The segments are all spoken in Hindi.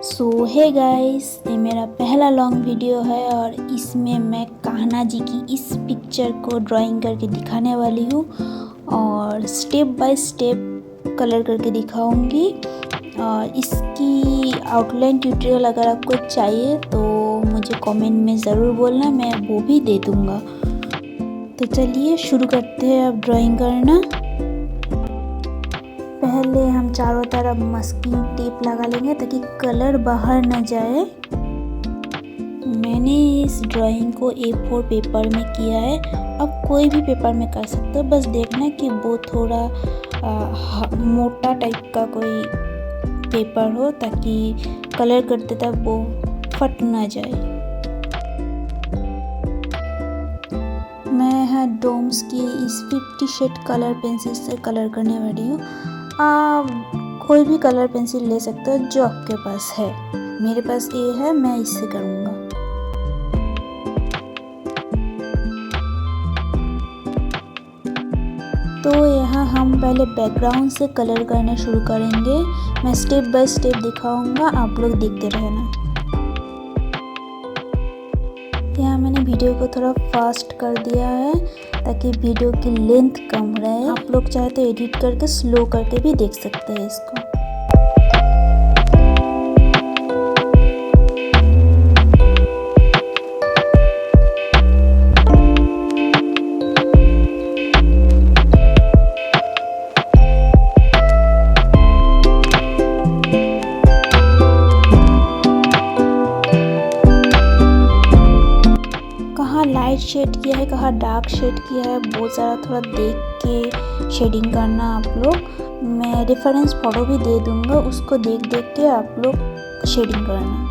सो हे गाइस, ये मेरा पहला लॉन्ग वीडियो है और इसमें मैं कान्हा जी की इस पिक्चर को ड्राइंग करके दिखाने वाली हूँ और स्टेप बाय स्टेप कलर करके दिखाऊंगी। और इसकी आउटलाइन ट्यूटोरियल अगर आपको चाहिए तो मुझे कमेंट में ज़रूर बोलना, मैं वो भी दे दूँगा। तो चलिए शुरू करते हैं अब ड्राइंग करना। पहले हम चारों तरफ मास्किंग टेप लगा लेंगे ताकि कलर बाहर न जाए। मैंने इस ड्राइंग को A4 पेपर में किया है, आप कोई भी पेपर में कर सकते हो, बस देखना कि वो थोड़ा मोटा टाइप का कोई पेपर हो ताकि कलर करते तब वो फट ना जाए। मैं डोम्स की इस 50 शेड कलर पेंसिल से कलर करने वाली हूँ। आप कोई भी कलर पेंसिल ले सकते हो जो आपके पास है। मेरे पास ये है, मैं इससे करूँगा। तो यहाँ हम पहले बैकग्राउंड से कलर करना शुरू करेंगे। मैं स्टेप बाय स्टेप दिखाऊंगा, आप लोग देखते रहना। यहाँ मैंने वीडियो को थोड़ा फास्ट कर दिया है ताकि वीडियो की लेंथ कम रहे। आप लोग चाहे तो एडिट करके स्लो करके भी देख सकते हैं इसको। कहाँ लाइट शेड किया है, कहाँ डार्क शेड किया है, बहुत सारा थोड़ा देख के शेडिंग करना आप लोग। मैं रेफरेंस फोटो भी दे दूँगा, उसको देख देख के आप लोग शेडिंग करना।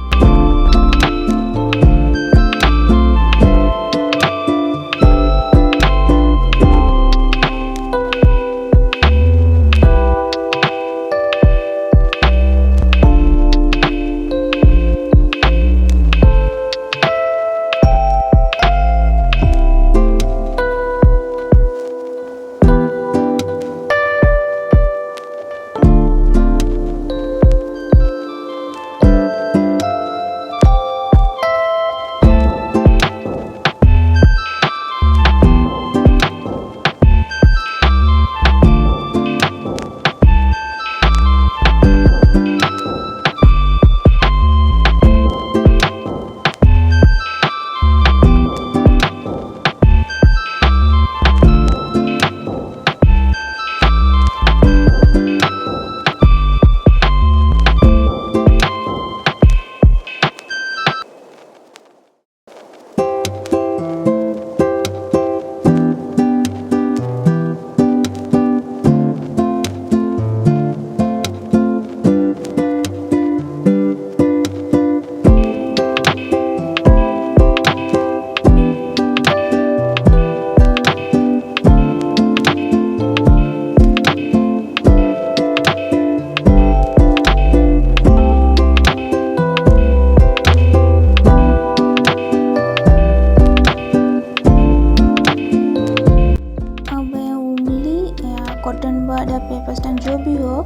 कॉटन बड या पेपर स्टैंड जो भी हो,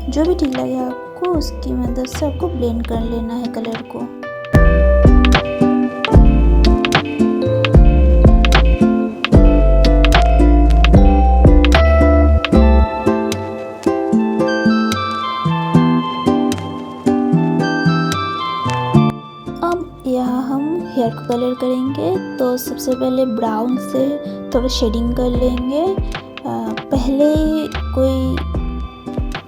जो भी ठीक लगे आपको, उसकी मदद से आपको ब्लेंड कर लेना है कलर को। अब यहाँ हम हेयर को कलर करेंगे, तो सबसे पहले ब्राउन से थोड़ा शेडिंग कर लेंगे। पहले कोई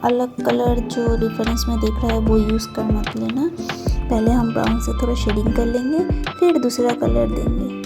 अलग कलर जो रेफरेंस में देख रहा है वो यूज़ कर मत लेना। पहले हम ब्राउन से थोड़ा शेडिंग कर लेंगे, फिर दूसरा कलर देंगे।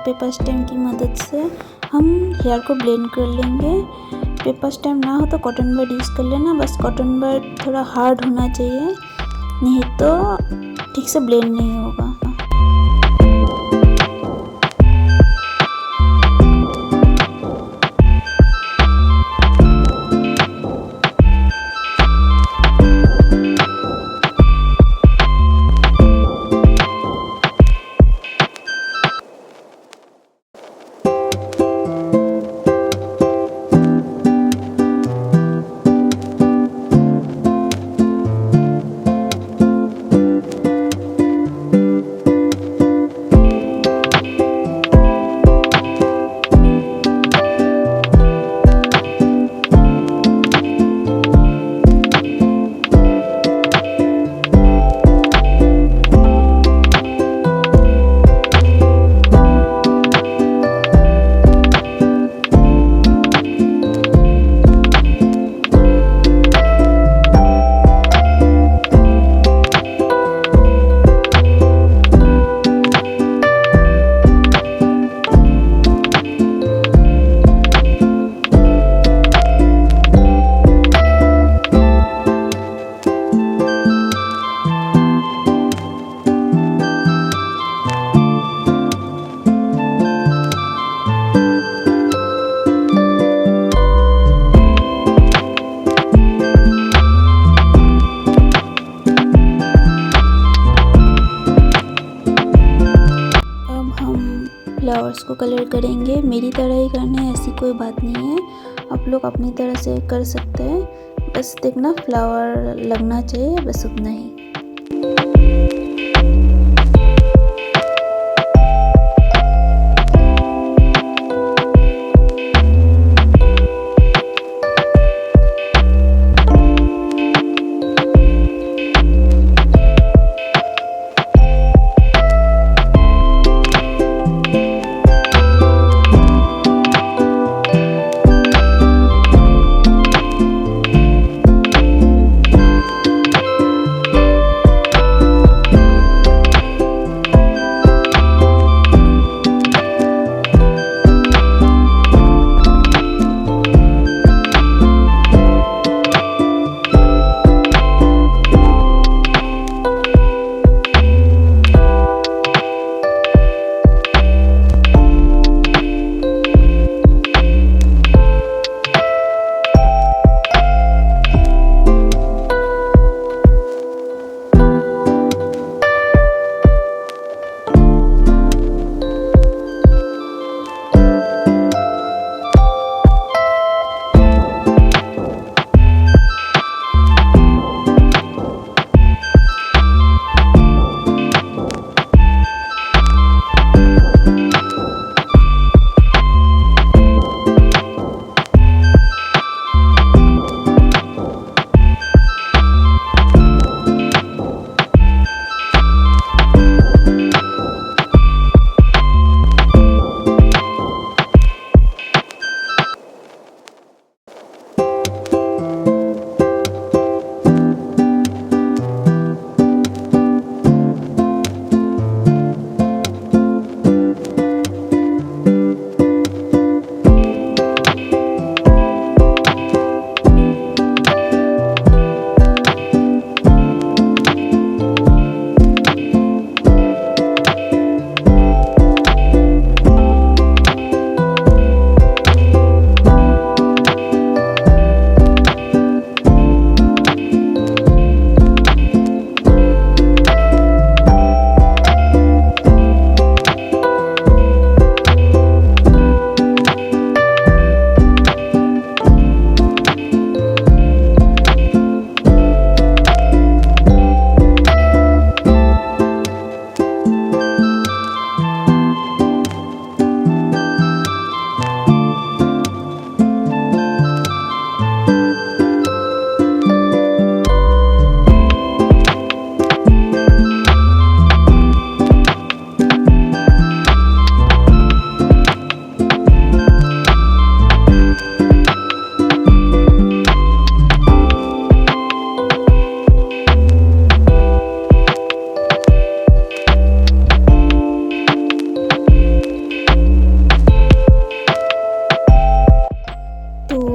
पेपर स्टेम की मदद से हम हेयर को ब्लेंड कर लेंगे। पेपर स्टेम ना हो तो कॉटन बड यूज़ कर लेना, बस कॉटन बड थोड़ा हार्ड होना चाहिए, नहीं तो ठीक से ब्लेंड नहीं होगा। फ्लावर्स को कलर करेंगे। मेरी तरह ही करना है, ऐसी कोई बात नहीं है, आप लोग अपनी तरह से कर सकते हैं। बस देखना फ्लावर लगना चाहिए, बस उतना ही।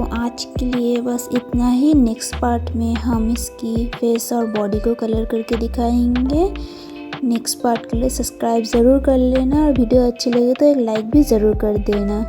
आज के लिए बस इतना ही। नेक्स्ट पार्ट में हम इसकी फेस और बॉडी को कलर करके दिखाएंगे। नेक्स्ट पार्ट के लिए सब्सक्राइब ज़रूर कर लेना और वीडियो अच्छी लगे तो एक लाइक भी ज़रूर कर देना।